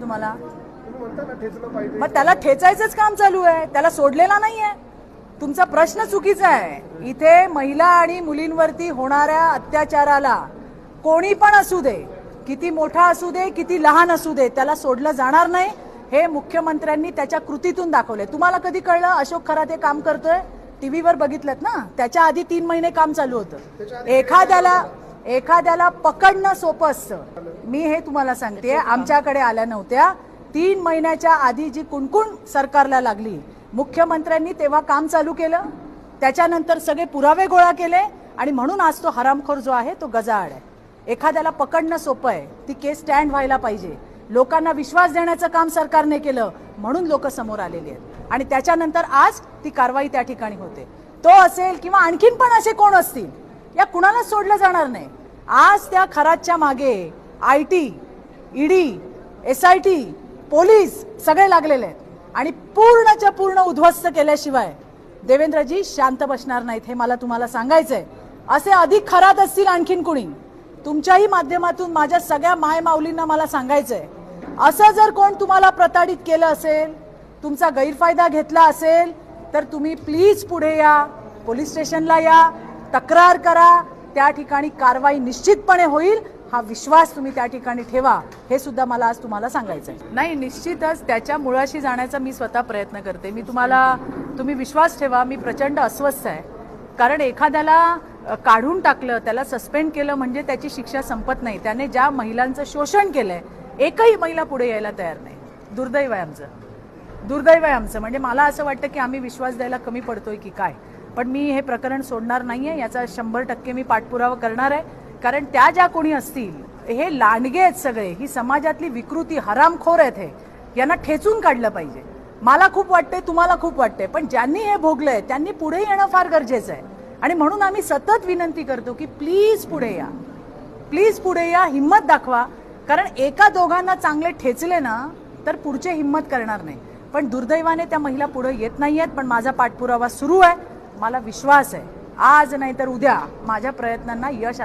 तुम्हाला? मग त्याला ठेचायचंच काम चालू आहे, त्याला सोडलेला नाहीये. तुमचा प्रश्न चुकीचा आहे. इथे महिला आणि मुलींवरती होणाऱ्या अत्याचाराला कोणी पण असू दे, किती मोठा असू दे, किती लहान असू दे, त्याला सोडलं जाणार नाही. हे मुख्यमंत्र्यांनी त्याच्या कृतीतून दाखवले. तुम्हाला कधी कळलं अशोक खराते काम करतोय? टीव्हीवर बघितलं ना. त्याच्या आधी 3 महिने काम चालू होतं. एखाद्याला पकडणं सोपं असतं. मी हे तुम्हाला सांगते, आमच्याकडे आल्या नव्हत्या. 3 महिन्याच्या आधी जी कुणकुण सरकारला लागली, मुख्यमंत्र्यांनी तेव्हा काम चालू केलं. त्याच्यानंतर सगळे पुरावे गोळा केले आणि म्हणून आज तो हरामखोर जो आहे तो गजाआड आहे. एखाद्याला पकडणं सोपं आहे, ती केस स्टँड व्हायला पाहिजे. लोकांना विश्वास देण्याचं काम सरकारने केलं म्हणून लोक समोर आलेली आहेत आणि त्याच्यानंतर आज ती कारवाई त्या ठिकाणी होते. तो असेल किंवा आणखीन पण असे कोण असतील, या कुणालाच सोडलं जाणार नाही. आज त्या खरातच्या मागे IT, ED, SIT, पोलीस सगळे लागलेले आहेत आणि पूर्णच्या पूर्ण उद्ध्वस्त केल्याशिवाय देवेंद्रजी शांत बसणार नाहीत. हे मला तुम्हाला सांगायचंय. असे अधिक खरात असतील आणखीन कुणी, तुमच्याही माध्यमातून माझ्या सगळ्या माय माऊलींना मला सांगायचंय, असं जर कोण तुम्हाला प्रताडित केलं असेल, तुमचा गैरफायदा घेतला असेल, तर तुम्ही प्लीज पुढे या, पोलीस स्टेशनला या, तक्रार करा. त्या ठिकाणी कारवाई निश्चितपणे होईल, हा विश्वास तुम्ही त्या ठिकाणी ठेवा. हे सुद्धा मला आज तुम्हाला सांगायचंय. नाही, निश्चितच त्याच्या मुळाशी जाण्याचा मी स्वतः प्रयत्न करते. तुम्ही विश्वास ठेवा, मी प्रचंड अस्वस्थ आहे. कारण एखाद्याला काढून टाकलं, त्याला सस्पेंड केलं म्हणजे त्याची शिक्षा संपत नाही. त्याने ज्या महिलांचं शोषण केलंय, एकही महिला पुढे यायला तयार नाही. दुर्दैव आहे आमचं. म्हणजे मला असं वाटतं की आम्ही विश्वास द्यायला कमी पडतोय की काय. पण मी हे प्रकरण सोडणार नाहीये, याचा 100% मी पाठपुरावा करणार आहे. कारण त्या ज्या कोणी असतील, हे लांडगे आहेत सगळे, ही समाजातली विकृती, हरामखोर आहेत. हे यांना ठेचून काढलं पाहिजे. मला खूप वाटते, तुम्हाला खूप वाटते, पण ज्यांनी हे भोगलंय त्यांनी पुढे येणं फार गरजेचं आहे. आणि म्हणून आम्ही सतत विनंती करतो की प्लीज पुढे या, हिम्मत दाखवा. कारण एका दोघांना चांगले ठेचले ना तर पुढचे हिम्मत करणार नाही. पण दुर्दैवाने त्या महिला पुढे येत नाहीयेत. पण माझा पाठपुरावा सुरू आहे. मला विश्वास आहे, आज नाही तर उद्या माझ्या प्रयत्नांना यश आले.